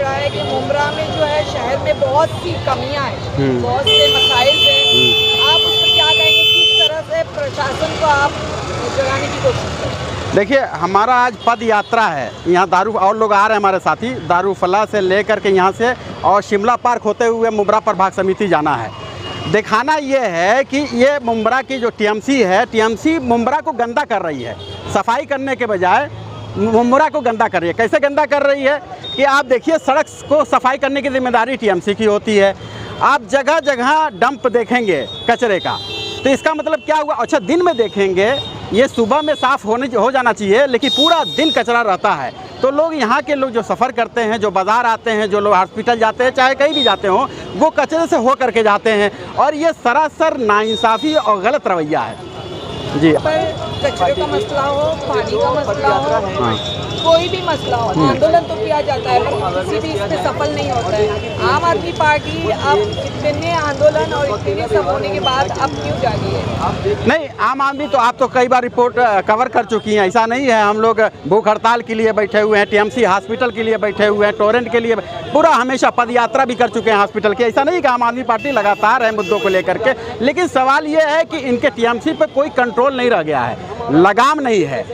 रहा है कि मुंब्रा में जो है शहर में बहुत सी कमियां हैं, बहुत से मसाइल हैं। आप उस पर क्या कहेंगे, किस तरह से प्रशासन को आप जगाने की कोशिश करें? देखिए, हमारा आज पद यात्रा है। यहाँ दारू और लोग आ रहे हैं हमारे साथी, दारूफला से लेकर के यहाँ से और शिमला पार्क होते हुए मुंब्रा प्रभाग समिति जाना है। दिखाना ये है कि ये मुंब्रा की जो टीएमसी है, टीएमसी मुंब्रा को गंदा कर रही है। सफाई करने के बजाय मुंब्रा को गंदा कर रही है। कैसे गंदा कर रही है कि आप देखिए, सड़क को सफाई करने की जिम्मेदारी टीएमसी की होती है। आप जगह जगह डंप देखेंगे कचरे का, तो इसका मतलब क्या हुआ? अच्छा, दिन में देखेंगे, ये सुबह में साफ़ हो जाना चाहिए, लेकिन पूरा दिन कचरा रहता है। तो लोग, यहाँ के लोग जो सफ़र करते हैं, जो बाज़ार आते हैं, जो लोग हॉस्पिटल जाते हैं, चाहे कहीं भी जाते हों, वो कचरे से हो करके जाते हैं। और ये सरासर नाइंसाफ़ी और गलत रवैया है जी। कचरे का मसला हो, पानी का मसला हो, हाँ, कोई भी मसला हो, आंदोलन तो किया जाता है, पर किसी भी इसमें सफल नहीं होता है। आम आदमी पार्टी अब इतने आंदोलन और इतने सब होने के बाद अब क्यों जागी है? नहीं, आम आदमी तो आप तो कई बार रिपोर्ट कवर कर चुकी हैं। ऐसा नहीं है, हम लोग भूख हड़ताल के लिए बैठे हुए हैं, टीएमसी हॉस्पिटल के लिए बैठे हुए हैं, टोरेंट के लिए पूरा हमेशा पद यात्रा भी कर चुके हैं हॉस्पिटल की। ऐसा नहीं कि आम आदमी पार्टी लगातार है मुद्दों को लेकर के, लेकिन सवाल ये है कि इनके टीएमसी पर कोई कंट्रोल नहीं रह गया है, लगाम नहीं है।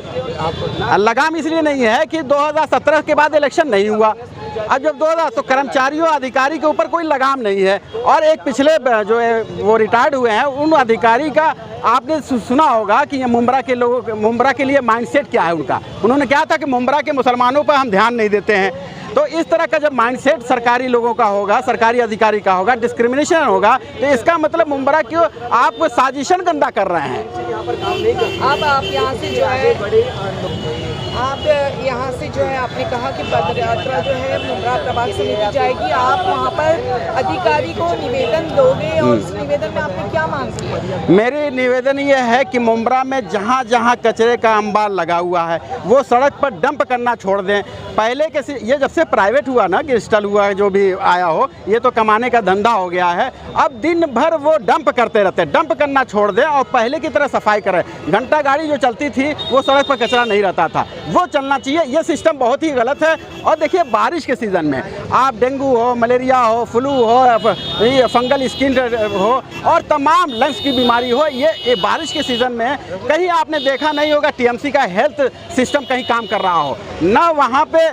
लगाम इसलिए नहीं है कि 2017 के बाद इलेक्शन नहीं हुआ। अब जब 2000 तो कर्मचारियों अधिकारी के ऊपर कोई लगाम नहीं है। और एक पिछले जो है वो रिटायर्ड हुए हैं, उन अधिकारी का आपने सुना होगा कि ये मुंब्रा के लोगों, मुंब्रा के लिए माइंडसेट क्या है उनका। उन्होंने कहा था कि मुंब्रा के मुसलमानों पर हम ध्यान नहीं देते हैं। तो इस तरह का जब माइंडसेट सरकारी लोगों का होगा, सरकारी अधिकारी का होगा, डिस्क्रिमिनेशन होगा, तो इसका मतलब मुंब्रा क्यों आप साजिशन गंदा कर रहे हैं। अब आप यहाँ से जो है, आप यहाँ से जो है, आपने कहा कि पद यात्रा जो है मुंब्रा प्रभाग समिति जाएगी, आप वहाँ पर अधिकारी को निवेदन दोगे और उस निवेदन में आपने क्या मांग की है? मेरी निवेदन ये है कि मुंब्रा में जहाँ जहाँ कचरे का अंबार लगा हुआ है, वो सड़क पर डंप करना छोड़ दें। पहले के ये जब से प्राइवेट हुआ ना, कि स्टॉल हुआ, जो भी आया हो, ये तो कमाने का धंधा हो गया है। अब दिन भर वो डंप करते रहते हैं। डंप करना छोड़ दें और पहले की तरह सफाई करें। घंटा गाड़ी जो चलती थी, वो सड़क पर कचरा नहीं रहता था, वो चलना चाहिए। ये सिस्टम बहुत ही गलत है। और देखिए, बारिश के सीज़न में आप डेंगू हो, मलेरिया हो, फ्लू हो, फंगल स्किन हो और तमाम लंग्स की बीमारी हो, ये बारिश के सीज़न में कहीं आपने देखा नहीं होगा टीएमसी का हेल्थ सिस्टम कहीं काम कर रहा हो ना। वहाँ पे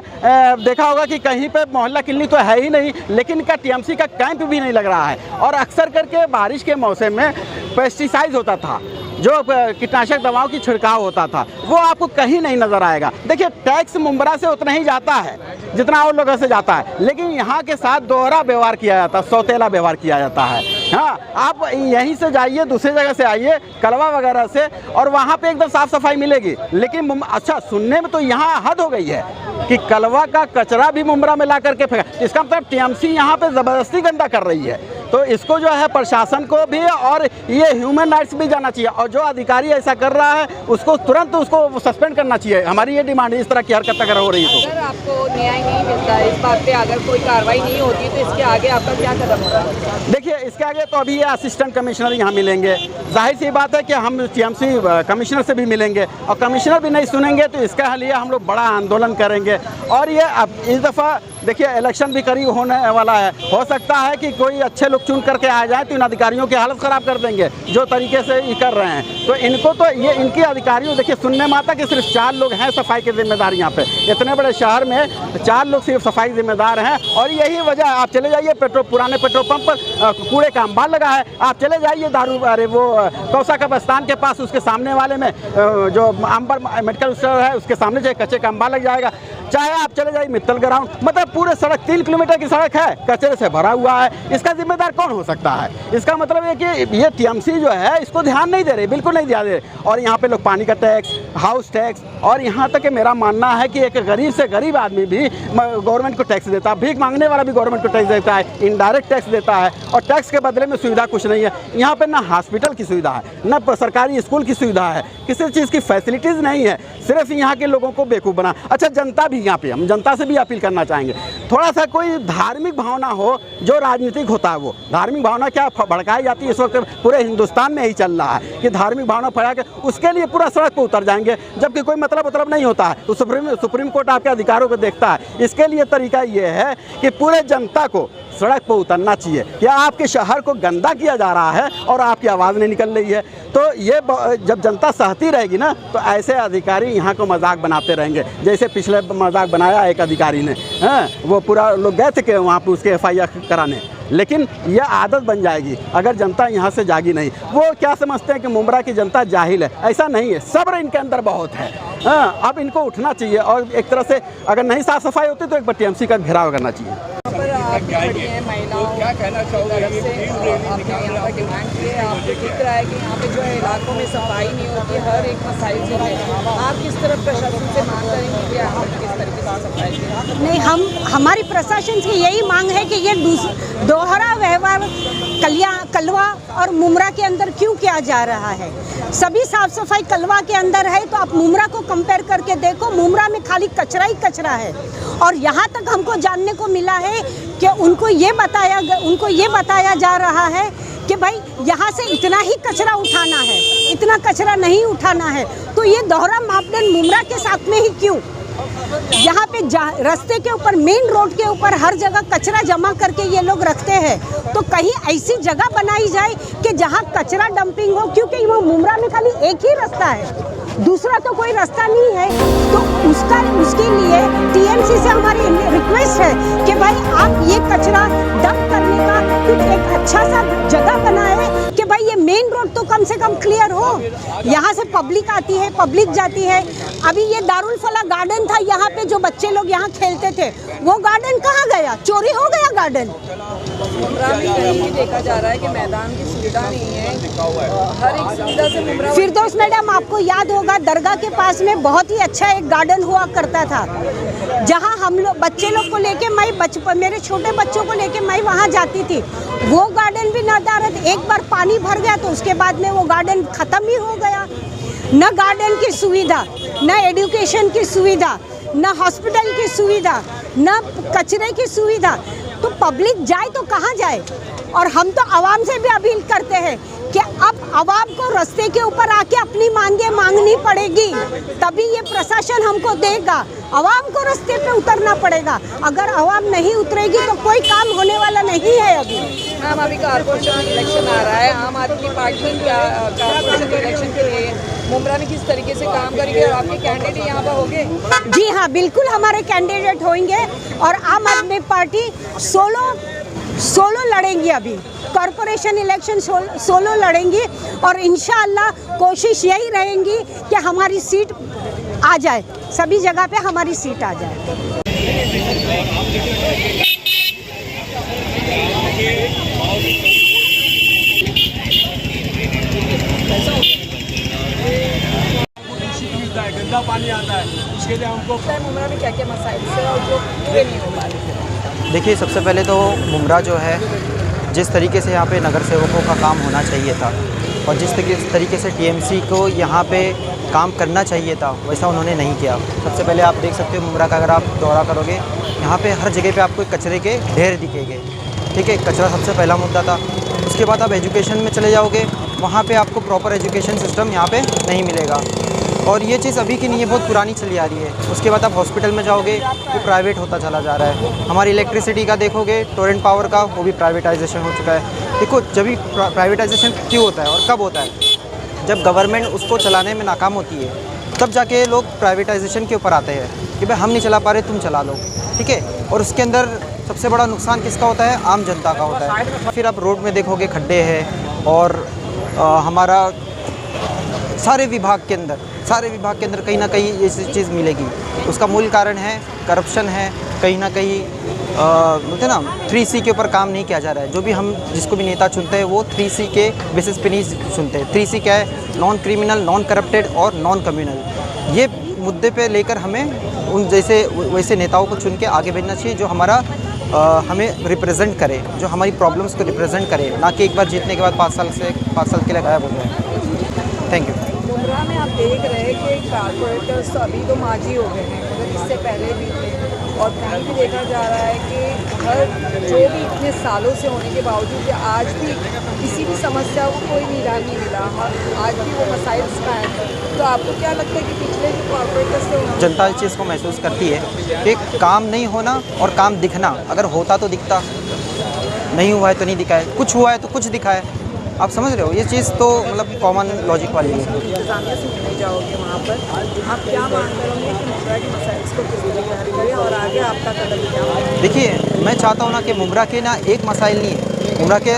देखा होगा कि कहीं पे मोहल्ला क्लिनिक तो है ही नहीं, लेकिन इनका टीएमसी का कैंप भी नहीं लग रहा है। और अक्सर करके बारिश के मौसम में पेस्टिसाइड होता था, जो कीटनाशक दवाओं की छिड़काव होता था, वो आपको कहीं नहीं नज़र आएगा। देखिए, टैक्स मुंब्रा से उतना ही जाता है जितना और लोगों से जाता है, लेकिन यहाँ के साथ दोहरा व्यवहार किया जाता है, सौतेला व्यवहार किया जाता है। हाँ, आप यहीं से जाइए, दूसरी जगह से आइए, कलवा वगैरह से, और वहाँ पे एकदम साफ़ सफाई मिलेगी। लेकिन अच्छा, सुनने में तो यहाँ हद हो गई है कि कलवा का कचरा भी मुंब्रा में ला करके फेंका। इसका मतलब टीएमसी यहाँ पे ज़बरदस्ती गंदा कर रही है। तो इसको जो है प्रशासन को भी और ये ह्यूमन राइट्स भी जाना चाहिए, और जो अधिकारी ऐसा कर रहा है उसको तुरंत उसको सस्पेंड करना चाहिए। हमारी ये डिमांड है, इस तरह की हरकत अगर हो रही है तो। अगर आपको न्याय नहीं मिलता है इस बात पे, अगर कोई कार्रवाई नहीं होती, तो इसके आगे आपका क्या कदम होगा? देखिए, इसके आगे तो अभी ये असिस्टेंट कमिश्नर यहाँ मिलेंगे। जाहिर सी बात है कि हम टीएमसी कमिश्नर से भी मिलेंगे, और कमिश्नर भी नहीं सुनेंगे तो इसके लिए हम लोग बड़ा आंदोलन करेंगे। और ये अब इस दफ़ा देखिए, इलेक्शन भी करीब होने वाला है। हो सकता है कि कोई अच्छे लोग चुन करके आ जाए तो इन अधिकारियों की हालत ख़राब कर देंगे, जो तरीके से ये कर रहे हैं। तो इनको तो ये इनकी अधिकारियों, देखिए, सुनने में आता कि सिर्फ 4 लोग हैं सफाई के जिम्मेदार यहाँ पे। इतने बड़े शहर में 4 लोग सिर्फ सफाई जिम्मेदार हैं, और यही वजह। आप चले जाइए पुराने पेट्रोल पंप पर कूड़े का अंबार लगा है। आप चले जाइए वो कौसा का बस्तान के पास, उसके सामने वाले में जो अंबर मेडिकल स्टोर है, उसके सामने जो कचरे का अंबार लग जाएगा। चाहे आप चले जाइए मित्तल ग्राउंड, मतलब पूरे सड़क 3 किलोमीटर की सड़क है, कचरे से भरा हुआ है। इसका जिम्मेदार कौन हो सकता है? इसका मतलब है कि ये टीएमसी जो है इसको ध्यान नहीं दे रही, बिल्कुल नहीं ध्यान दे रही। और यहाँ पे लोग पानी का टैक्स, हाउस टैक्स, और यहाँ तक कि मेरा मानना है कि एक गरीब से गरीब आदमी भी गवर्नमेंट को टैक्स देता है, भीख मांगने वाला भी गवर्नमेंट को टैक्स देता है, इनडायरेक्ट टैक्स देता है, और टैक्स के बदले में सुविधा कुछ नहीं है। यहाँ पे ना हॉस्पिटल की सुविधा है, ना सरकारी स्कूल की सुविधा है, किसी चीज़ की फैसिलिटीज़ नहीं है। सिर्फ यहाँ के लोगों को बेवकूफ़ बना। अच्छा, जनता भी यहाँ पे हम जनता से भी अपील करना चाहेंगे, थोड़ा सा कोई धार्मिक भावना हो, जो राजनीतिक होता है वो धार्मिक भावना क्या भड़काई जाती है इस वक्त पूरे हिंदुस्तान में ही चल रहा है कि धार्मिक भावना फैला के उसके लिए पूरा सड़क पर उतर जाएंगे, जबकि कोई मतलब नहीं होता है। तो सुप्रीम कोर्ट आपके अधिकारों को देखता है। इसके लिए तरीका ये है कि पूरे जनता को सड़क पर उतरना चाहिए कि आपके शहर को गंदा किया जा रहा है और आपकी आवाज़ नहीं निकल रही है। तो ये जब जनता सहती रहेगी ना, तो ऐसे अधिकारी यहाँ को मजाक बनाते रहेंगे, जैसे पिछले मजाक बनाया एक अधिकारी ने, वो पूरा लोग गए थे कि वहाँ पर उसके FIR कराने, लेकिन यह आदत बन जाएगी अगर जनता यहाँ से जागी नहीं। वो क्या समझते हैं कि मुंब्रा की जनता जाहिल है, ऐसा नहीं है, सब्र इनके अंदर बहुत है। अब इनको उठना चाहिए और एक तरह से अगर नहीं साफ सफाई होती तो एक बार TMC का घेराव करना चाहिए। क्या कहना चाहोगे? आपने यहाँ पर डिमांड की है, आपको दिख रहा है कि यहाँ पे जो है इलाकों में सफाई नहीं होती, हर एक मसाइल जो है, आप किस तरफ प्रशासन से मांग करेंगे कि यहाँ पर किस तरीके से सफाई की? नहीं, हमारी प्रशासन से यही मांग है कि ये दोहरा व्यवहार कलवा और मुमरा के अंदर क्यों किया जा रहा है। सभी साफ सफाई कलवा के अंदर है, तो आप मुमरा को कंपेयर करके देखो, मुमरा में खाली कचरा ही कचरा है। और यहाँ तक हमको जानने को मिला है कि उनको ये बताया जा रहा है कि भाई यहाँ से इतना ही कचरा उठाना है, इतना कचरा नहीं उठाना है। तो ये दोहरा मापदंड मुमरा के साथ में ही क्यों? यहाँ पे रास्ते के ऊपर, मेन रोड के ऊपर हर जगह कचरा जमा करके ये लोग रखते हैं, तो कहीं ऐसी जगह बनाई जाए कि जहाँ कचरा डंपिंग हो, क्योंकि वो मुमरा में खाली एक ही रास्ता है, दूसरा तो कोई रास्ता नहीं है। तो उसके लिए TMC से हमारी रिक्वेस्ट है कि भाई आप ये कचरा डंप करने का कुछ एक अच्छा सा जगह बनाए कि भाई ये मेन रोड तो कम से कम क्लियर हो। यहाँ से पब्लिक आती है, पब्लिक जाती है। अभी ये दारुल फला गार्डन था, यहाँ पे जो बच्चे लोग यहाँ खेलते थे, वो गार्डन कहाँ गया? चोरी हो गया गार्डन। मुमरा में कहीं भी देखा जा रहा है कि मैदान की सुविधा नहीं है, हर एक सुविधा से मुमरा। फिरदौस मैडम, आपको याद होगा दरगाह के पास में बहुत ही अच्छा एक गार्डन हुआ करता था, जहाँ हम लोग बच्चे लोग को लेके मेरे छोटे बच्चों को लेके मैं वहाँ जाती थी। वो गार्डन भी नदारत, एक बार पानी भर गया तो उसके बाद में वो गार्डन खत्म ही हो गया। न गार्डन की सुविधा, न एजुकेशन की सुविधा, न हॉस्पिटल की सुविधा, न कचरे की सुविधा। तो पब्लिक जाए तो कहाँ जाए? और हम तो आवाम से भी अपील करते हैं कि अब आवाम को रास्ते के ऊपर आके अपनी मांगे मांगनी पड़ेगी, तभी ये प्रशासन हमको देगा। आवाम को रास्ते पे उतरना पड़ेगा, अगर आवाम नहीं उतरेगी तो कोई काम होने वाला नहीं है। अभी मैम, अभी कारपोरेशन इलेक्शन आ रहा है, आम आदमी पार्टी कारपोरेशन इलेक्शन के लिए मुमरा में किस तरीके से काम करेंगे और आपके कैंडिडेट यहाँ पर होंगे? जी हाँ, बिल्कुल हमारे कैंडिडेट होंगे और आम आदमी पार्टी सोलो लड़ेंगी। अभी कॉरपोरेशन इलेक्शन सोलो लड़ेंगी और इंशाअल्लाह कोशिश यही रहेगी कि हमारी सीट आ जाए, सभी जगह पे हमारी सीट आ जाए। गंदा पानी आता है, उसके लिए हमको मुमरा में क्या क्या मसाइल है और जो पूरे नहीं हो पा रहे? देखिए, सबसे पहले तो मुमरा जो है, जिस तरीके से यहाँ पे नगर सेवकों का काम होना चाहिए था और जिस तरीके से TMC को यहाँ पे काम करना चाहिए था, वैसा उन्होंने नहीं किया। सबसे पहले आप देख सकते हो मुमरा का, अगर आप दौरा करोगे यहाँ पे हर जगह पे आपको कचरे के ढेर दिखेंगे। ठीक है, कचरा सबसे पहला मुद्दा था। उसके बाद आप एजुकेशन में चले जाओगे, वहाँ पे आपको प्रॉपर एजुकेशन सिस्टम यहाँ पे नहीं मिलेगा और ये चीज़ अभी की नहीं है, बहुत पुरानी चली आ रही है। उसके बाद आप हॉस्पिटल में जाओगे, वो प्राइवेट होता चला जा रहा है। हमारी इलेक्ट्रिसिटी का देखोगे, टोरेंट पावर का, वो भी प्राइवेटाइजेशन हो चुका है। देखो, जब भी प्राइवेटाइजेशन क्यों होता है और कब होता है? जब गवर्नमेंट उसको चलाने में नाकाम होती है, तब जाके लोग प्राइवेटाइजेशन के ऊपर आते हैं कि भाई हम नहीं चला पा रहे, तुम चला लो। ठीक है, और उसके अंदर सबसे बड़ा नुकसान किसका होता है? आम जनता का होता है। फिर आप रोड में देखोगे खड्डे हैं और हमारा सारे विभाग के अंदर कहीं ना कहीं ये चीज़ मिलेगी। उसका मूल कारण है करप्शन है, कहीं ना कहीं बोलते ना 3C के ऊपर काम नहीं किया जा रहा है। जो भी हम जिसको भी नेता चुनते हैं वो 3C के बेसिस पे नहीं चुनते। 3C क्या है? नॉन क्रिमिनल, नॉन करप्टेड और नॉन कम्युनल। ये मुद्दे पे लेकर हमें उन वैसे नेताओं को चुन के आगे भेजना चाहिए जो हमारा हमें रिप्रेजेंट करे, जो हमारी प्रॉब्लम्स को रिप्रेजेंट करे, ना कि एक बार जीतने के बाद 5 साल के लिए गायब हो जाए। Thank you. मुमरा में आप देख रहे हैं कि कारपोरेटर्स तो अभी तो माजी हो गए हैं, अगर इस इससे पहले भी थे, और कहीं भी देखा जा रहा है कि हर जो भी इतने सालों से होने के बावजूद भी आज भी किसी भी समस्या को कोई निदान नहीं मिला, आज भी वो मसाइल कायम है। तो आपको क्या लगता है कि पिछले जो कॉर्पोरेटर्स थे उन्होंने जनता इस चीज़ को महसूस करती है कि काम नहीं होना और काम दिखना, अगर होता तो दिखता, नहीं हुआ है तो नहीं दिखा है, कुछ हुआ है तो कुछ दिखा है। आप समझ रहे हो, ये चीज़ तो मतलब कॉमन लॉजिक वाली है। इंतजामिया से मिलने जाओगे वहाँ पर, आप क्या मांग करोगे कि मुमरा की मसाइल को किस तरीके हल करें, और आगे आपका कदम क्या होगा? देखिए, मैं चाहता हूँ ना कि मुमरा के ना एक मसाइल नहीं है, मुमरा के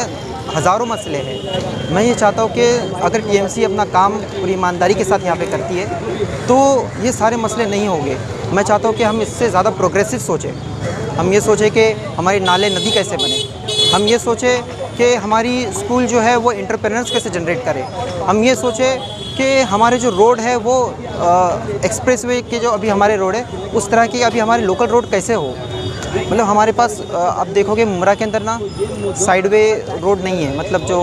हज़ारों मसले हैं। मैं ये चाहता हूँ कि अगर टीएमसी अपना काम पूरी ईमानदारी के साथ यहाँ पे करती है तो ये सारे मसले नहीं होंगे। मैं चाहता हूँ कि हम इससे ज़्यादा प्रोग्रेसिव सोचें। हम ये सोचें कि हमारी नाले नदी कैसे बने, हम ये सोचें कि हमारी स्कूल जो है वो एंटरप्रेन्योर्स कैसे जनरेट करे, हम ये सोचें कि हमारे जो रोड है वो एक्सप्रेसवे के जो अभी हमारे रोड है उस तरह की अभी हमारे लोकल रोड कैसे हो। मतलब हमारे पास आप देखोगे मुमरा के अंदर ना साइडवे रोड नहीं है, मतलब जो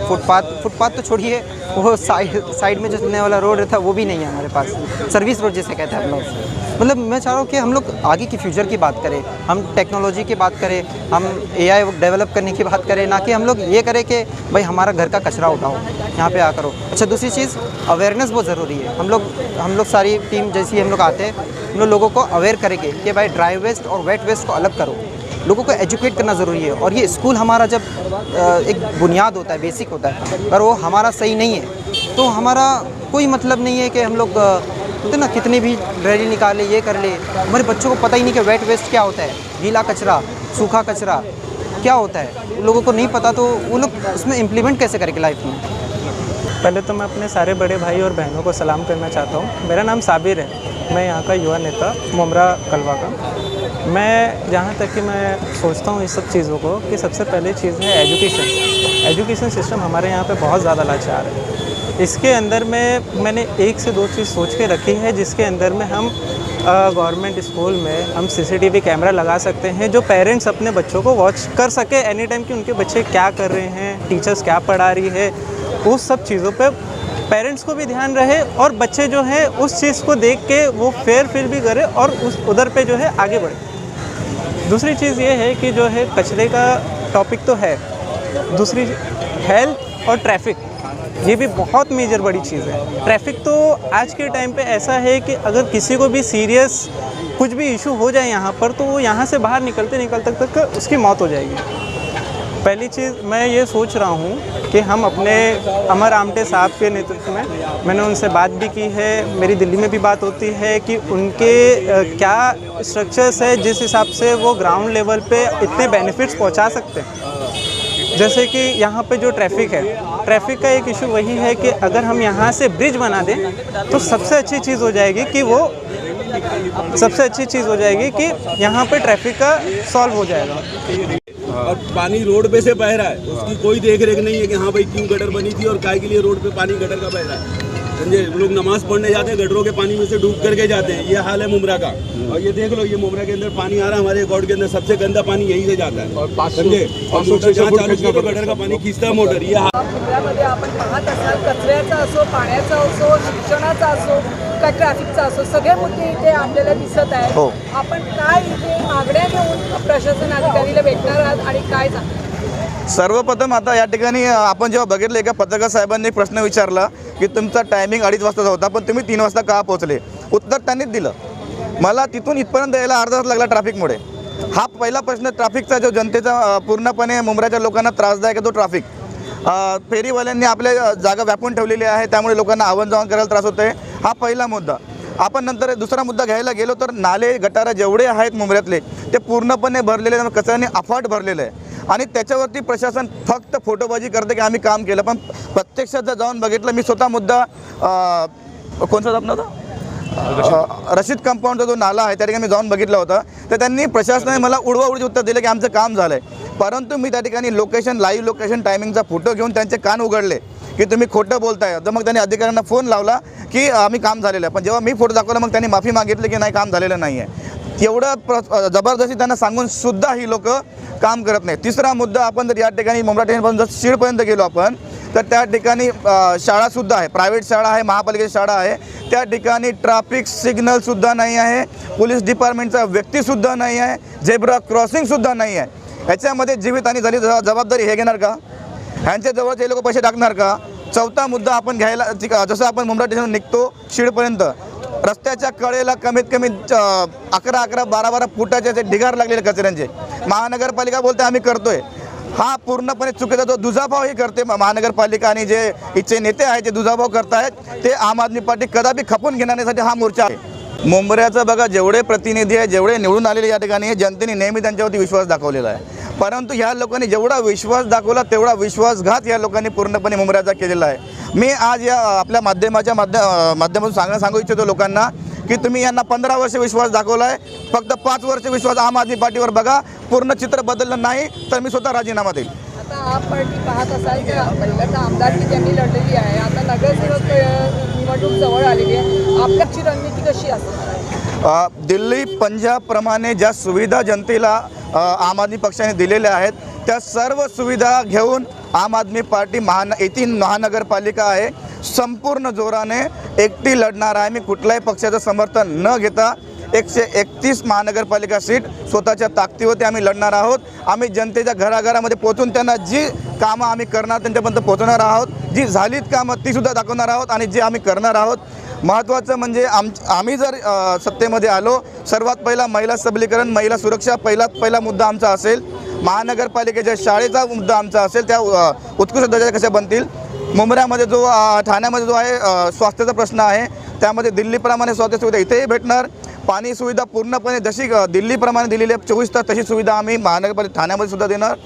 फुटपाथ तो छोड़िए, वो साइड में जो चलने वाला रोड था वो भी नहीं है हमारे पास, सर्विस रोड जिसे कहते हैं हम लोग। मतलब मैं चाह रहा हूँ कि हम लोग आगे की फ्यूचर की बात करें, हम टेक्नोलॉजी की बात करें, हम AI डेवलप करने की बात करें, ना कि हम लोग ये करें कि भाई हमारा घर का कचरा उठाओ यहाँ पे आकर हो। अच्छा, दूसरी चीज़ अवेयरनेस बहुत ज़रूरी है। हम लोग सारी टीम जैसी हम लोग आते हैं, हम लोगों को अवेयर करेंगे कि भाई ड्राई वेस्ट और वेट वेस्ट को अलग करो। लोगों को एजुकेट करना ज़रूरी है। और ये स्कूल हमारा जब एक बुनियाद होता है, बेसिक होता है, पर वो हमारा सही नहीं है तो हमारा कोई मतलब नहीं है कि हम लोग ना कितनी भी रैली निकाले, ये कर ले। हमारे बच्चों को पता ही नहीं कि वेट वेस्ट क्या होता है, गीला कचरा, सूखा कचरा क्या होता है, उन लोगों को नहीं पता, तो वो लोग उसमें इम्प्लीमेंट कैसे करेंगे लाइफ में। पहले तो मैं अपने सारे बड़े भाई और बहनों को सलाम करना चाहता हूँ। मेरा नाम साबिर है, मैं यहाँ का युवा नेता मुमरा कलवा का। मैं जहाँ तक कि मैं सोचता हूँ इस सब चीज़ों को कि सबसे पहले चीज़ है एजुकेशन सिस्टम हमारे यहाँ पे बहुत ज़्यादा लाचार है। इसके अंदर में मैंने एक से दो चीज़ सोच के रखी है, जिसके अंदर में हम गवर्नमेंट स्कूल में हम CCTV कैमरा लगा सकते हैं, जो पेरेंट्स अपने बच्चों को वॉच कर सके एनी टाइम कि उनके बच्चे क्या कर रहे हैं, टीचर्स क्या पढ़ा रही है, उस सब चीज़ों पे पेरेंट्स को भी ध्यान रहे और बच्चे जो है उस चीज़ को देख के वो फेयर फील भी करे और उस उधर पे जो है आगे बढ़े। दूसरी चीज़ ये है कि जो है कचरे का टॉपिक तो है, दूसरी हेल्थ और ट्रैफिक, ये भी बहुत मेजर बड़ी चीज़ है। ट्रैफिक तो आज के टाइम पे ऐसा है कि अगर किसी को भी सीरियस कुछ भी इशू हो जाए यहाँ पर, तो वो यहाँ से बाहर निकलते तक उसकी मौत हो जाएगी। पहली चीज़ मैं ये सोच रहा हूँ कि हम अपने अमर आमटे साहब के नेतृत्व में, मैंने उनसे बात भी की है, मेरी दिल्ली में भी बात होती है कि उनके क्या स्ट्रक्चर्स है जिस हिसाब से वो ग्राउंड लेवल पे इतने बेनिफिट्स पहुँचा सकते हैं। जैसे कि यहाँ पे जो ट्रैफिक है, ट्रैफिक का एक इशू वही है कि अगर हम यहाँ से ब्रिज बना दें तो सबसे अच्छी चीज़ हो जाएगी कि यहाँ पे ट्रैफिक का सॉल्व हो जाएगा। और पानी रोड पे से बह रहा है, उसकी कोई देख रेख नहीं है कि हाँ भाई क्यों गटर बनी थी और काय के लिए रोड पे पानी गटर का बह रहा है। समझे, लोग नमाज पढ़ने जाते हैं, गटरों के पानी में से डूब करके जाते हैं। ये हाल है मुमरा का। और ये देख लो, ये मुमरा के अंदर पानी आ रहा है, हमारे अकॉर्ड के अंदर सबसे गंदा पानी यहीं से जाता है। समझे, और मोटर जहाँ चालू की तो गटर का पानी खींचता है मोटर। ये मुंब्रामध्ये आपण पाहत असाल, कचऱ्याचा असो, पाण्याचा असो, शिक्षणाचा असो, का ट्रॅफिकचा असो, सगळे मुद्दे इथे आपल्याला दिसत आहेत। आपण काय इथे मागण्या घेऊन प्रशासन अधिकारीला भेटणार आहात आणि काय सांगणार? सर्वप्रथम आता या ठिकाणी आपण जेव्हा बघितलं, एका पत्रकार साहेबांनी प्रश्न विचारला की तुमचा टायमिंग 2:30 वाजताचा होता, पण तुम्ही 3 वाजता का पोहोचले? उत्तर त्यांनीच दिलं। मला तिथून इथपर्यंत यायला अर्धा तास लागला ट्रॅफिकमुळे। हा पहिला प्रश्न ट्रॅफिकचा, जो जनतेचा पूर्णपणे मुंब्राच्या लोकांना त्रासदायक आहे तो ट्रॅफिक। फेरीवाल्यांनी आपल्या जागा व्यापून ठेवलेली आहे, त्यामुळे लोकांना आवन जावन करायला त्रास होतोय। हा पहिला मुद्दा। आपण नंतर दुसरा मुद्दा घ्यायला गेलो तर नाले गटारा जेवढे आहेत मुंब्र्यातले ते पूर्णपणे भरलेले, कचऱ्याने अफाट भरलेले आहे आणि त्याच्यावरती प्रशासन फक्त फोटोबाजी करते की आम्ही काम केलं, पण प्रत्यक्षात जर जाऊन बघितलं, मी स्वतः मुद्दा कोणता आपला होता रशीद कंपाऊंडचा जो नाला आहे त्या ठिकाणी मी जाऊन बघितलं होतं, तर त्यांनी प्रशासनाने मला उडवाउडीचे उत्तर दिले की आमचं काम झालं आहे। परंतु मी त्या ठिकाणी लोकेशन, लाईव्ह लोकेशन टायमिंगचा फोटो घेऊन त्यांचे कान उघडले की तुम्ही खोटं बोलताय। तर मग त्यांनी अधिकाऱ्यांना फोन लावला की आम्ही काम झालेलं आहे, पण जेव्हा मी फोटो दाखवला मग त्यांनी माफी मागितली की नाही, काम झालेलं नाही आहे। एवढं जबरदस्ती त्यांना सांगून सुद्धा ही लोक काम करत नाही। तिसरा मुद्दा, आपण जर या ठिकाणी मुंब्रा स्टेशनपासून जर सीडपर्यंत गेलो आपण, तर त्या ठिकाणी शाळासुद्धा आहे, प्रायव्हेट शाळा आहे, महापालिकेची शाळा आहे, त्या ठिकाणी ट्रॅफिक सिग्नलसुद्धा नाही आहे, पोलीस डिपार्टमेंटचा व्यक्तीसुद्धा नाही आहे, झेब्रा क्रॉसिंगसुद्धा नाही आहे. याच्यामध्ये जीवितहानी झाली जबाबदारी हे घेणार का? ह्यांच्याजवळ हे लोक पैसे टाकणार का? चौथा मुद्दा आपण घ्यायला, जसं आपण मुंब्रा स्टेशन निघतो शिडपर्यंत, रस्त्याच्या कडेला कमीत कमी 11-12 फुटाचे जे ढिगार लागलेले कचऱ्यांचे, महानगरपालिका बोलते आम्ही करतोय. हा पूर्णपणे चुकीचा जो दुजाभाव ही करते महानगरपालिका आणि जे इथचे नेते आहेत जे दुजाभाव करतायत ते आम आदमी पार्टी कदापि खपून घेण्यासाठी हा मोर्चा आहे. मुंब्र्याचं बघा, जेवढे प्रतिनिधी आहे, जेवढे निवडून आलेले या ठिकाणी जनतेने नेहमी त्यांच्यावरती विश्वास दाखवलेला आहे, परंतु ह्या लोकांनी जेवढा विश्वास दाखवला तेवढा विश्वासघात या लोकांनी पूर्णपणे मुंब्र्याचा केलेला आहे. मी आज या आपल्या माध्यमातून सांगू इच्छितो लोकांना की तुम्ही यांना 15 वर्ष विश्वास दाखवला आहे, फक्त 5 वर्ष विश्वास आम आदमी पार्टीवर बघा. पूर्ण चित्र बदललं नाही तर मी स्वतः राजीनामा देईल. आता आप पार्टी पाहत असाल की पहिल्यांदा आमदारकी त्यांनी लढलेली आहे, आता नगरसेवक निवडणूक जवळ आलेली आहे, आपल्याची रणनीती कशी असणार? दिल्ली पंजाबप्रमाणे ज्या सुविधा जनतेला आम आदमी पक्षाने दिलेल्या आहेत त्या सर्व सुविधा घेऊन आम आदमी पार्टी येथील महानगरपालिका आहे संपूर्ण जोराने एकटी लढणार आहे. मी कुठल्याही पक्षाचं समर्थन न घेता 131 महानगरपालिका सीट स्वतःच्या ताकदीवरती आम्ही लढणार आहोत. आम्ही जनतेच्या घराघरामध्ये पोहोचून त्यांना जी कामं आम्ही करणार त्यांच्यापर्यंत पोहोचणार आहोत, जी झालीत कामं तीसुद्धा दाखवणार आहोत आणि जे आम्ही करणार आहोत. महत्त्वाचं म्हणजे आम्ही जर सत्तेमध्ये आलो, सर्वात पहिला महिला सबलीकरण, महिला सुरक्षा पहिला मुद्दा आमचा असेल. महानगरपालिकेच्या शाळेचा मुद्दा आमचा असेल, त्या उत्कृष्ट दर्जा कशा बनतील. मुंब्र्यामध्ये जो ठाण्यामध्ये जो आहे स्वास्थ्याचा प्रश्न आहे, त्यामध्ये दिल्लीप्रमाणे स्वास्थ्य सुविधा इथेही भेटणार. पाणी सुविधा पूर्णपणे जशी दिल्लीप्रमाणे दिलेली आहे 24 तास तशी सुविधा आम्ही महानगरपालिका ठाण्यामध्ये सुद्धा देणार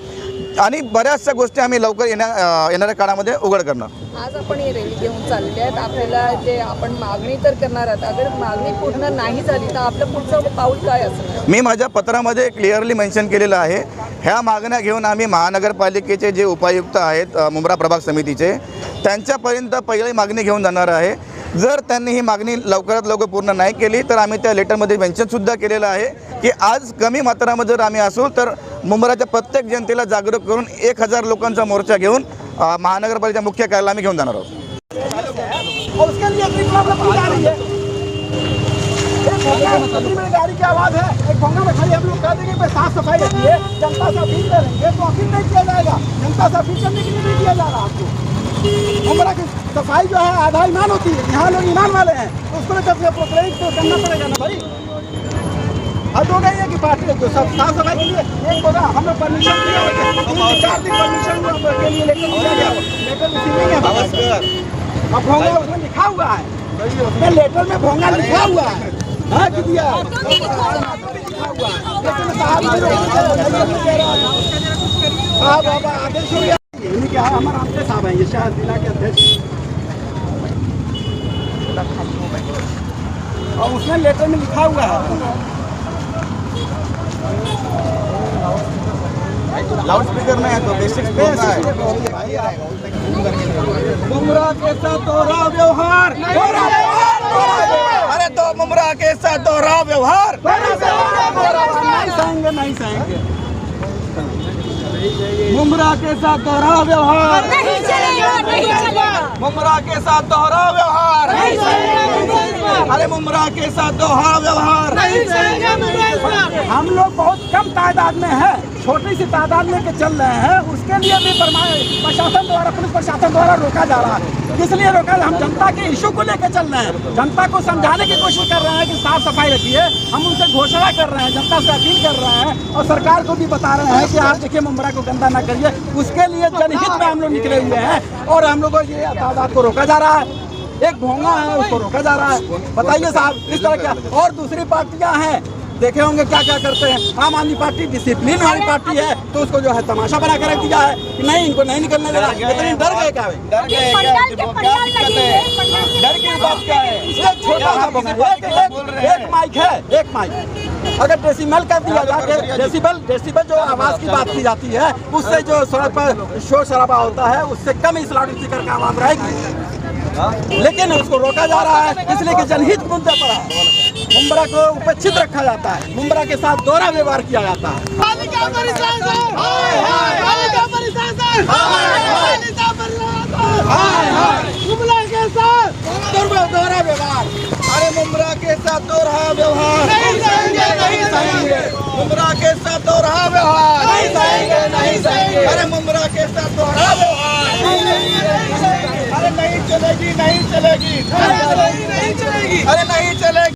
आणि बऱ्याचशा गोष्टी आम्ही लवकर येणाऱ्या काळामध्ये उघड करणार. आज आपण हे रॅली घेऊन चाललेले आहेत, आपल्याला जे आपण मागणी तर करणार आहोत, अगर मागणी पूर्ण नाही झाली तर आपलं पुढचं पाऊल काय असणार? मी माझ्या पत्रामध्ये क्लिअरली मेन्शन केलेलं आहे, ह्या मागण्या घेऊन आम्ही महानगरपालिकेचे जे उपायुक्त आहेत मुंब्रा प्रभाग समितीचे त्यांच्यापर्यंत पहिली मागणी घेऊन जाणार आहे. जर त्यांनी ही मागणी लवकरात लवकर पूर्ण नाही केली तर आम्ही त्या लेटरमध्ये मेन्शनसुद्धा केलेलं आहे की आज कमी मात्रामध्ये जर आम्ही असू तर मुंब्राच्या प्रत्येक जनतेला जागरूक करून 1000 लोकांचा मोर्चा घेऊन महानगरपालिकेच्या मुख्य कार्यालयाला आम्ही घेऊन जाणार आहोत. गाड़ी की आवाज़ है, एक भोंगा में खाली हम लोग कह देंगे कि साफ सफाई रखिए, जनता से अपील करेंगे तो अपील नहीं किया जाएगा, जनता से अपील करने के लिए नहीं किया जा रहा आपको. मुंब्रा की सफाई जो है आधा ईमान होती है, यहाँ लोग ईमान वाले हैं तो उसको लेकर प्रोत्साहित तो करना पड़ेगा ना भाई. हद हो गई है कि पार्टी जो सब साफ सफाई के लिए एक होगा, हमें परमिशन दिया 4 दिन परमिशन के लिए लेकर दिया गया, लेटर रिसीविंग है. अब भोंगा उसमें लिखा हुआ है, लेटर में भोंगा लिखा हुआ है. हाँ दिया साहब आदेश हो गया. क्या है हमारा आमटे साहब हैं, ये शहर जिला के अध्यक्ष, और उसमें लेटर में लिखा हुआ है. लाउड स्पीकर में है तो बेसिक मुंब्रा के साथ दोहरा व्यवहार, अरे तो मुंब्रा के साथ दोहरा व्यवहार नहीं सहेंगे. मुंब्रा के साथ दोहरा व्यवहार नहीं चलेगा, नहीं चलेगा. मुंब्रा के साथ दोहरा व्यवहार नहीं चलेगा. अरे मुंब्रा के साथ दोहरा व्यवहार नहीं चलेगा. हम लोग बहुत कम तादाद में है, छोटी सी तादाद लेके चल रहे हैं, उसके लिए भी प्रशासन द्वारा पुलिस प्रशासन द्वारा रोका जा रहा है. इसलिए रोका, हम जनता के इशू को लेकर चल रहे हैं, जनता को समझाने की कोशिश कर रहे हैं कि साफ सफाई रखिए. हम उनसे घोषणा कर रहे हैं, जनता से अपील कर रहे हैं और सरकार को भी बता रहे हैं कि आप देखिए मुंब्रा को गंदा ना करिए. उसके लिए जनहित में हम लोग निकले हुए हैं और हम लोगों को ये तादाद को रोका जा रहा है. एक भोंगा है उसको रोका जा रहा है. बताइए साहब इस तरह क्या. और दूसरी पार्टियां हैं, देखे होंगे क्या क्या करते हैं. आम आदमी पार्टी डिसिप्लिन वाली पार्टी है तो उसको जो है तमाशा बना कर रख दिया है कि नहीं इनको नहीं निकलने देना. इतनी डर गए क्या भाई? डर गए डर की बात क्या है? एक छोटा सा भोंगा, एक माइक है, एक माइक. अगर डेसिबल कर दिया जाके, डेसिबल जो आवाज़ की बात की जाती है उससे जो सड़क पर शोर शराबा होता है उससे कम इस लाउड स्पीकर की आवाज़ रहेगी. लेकिन उसको रोका जा रहा है इसलिए कि जनहित मुद्दे पर है. मुंब्रा को उपेक्षित रखा जाता है, मुंब्रा के साथ दोहरा व्यवहार किया जाता है. पालिका प्रशासन मुमरा के साथ दोहरा व्यवहार। अरे मुमरा के साथ दोहरा व्यवहार नहीं सहेंगे, नहीं सहेंगे। मुमरा के साथ दोहरा व्यवहार नहीं सहेंगे, नहीं सहेंगे। अरे मुमरा के साथ दोहरा व्यवहार अरे नहीं चलेगी, नहीं चलेगी, नहीं चलेगी, नहीं चलेगी। अरे नहीं चलेगी।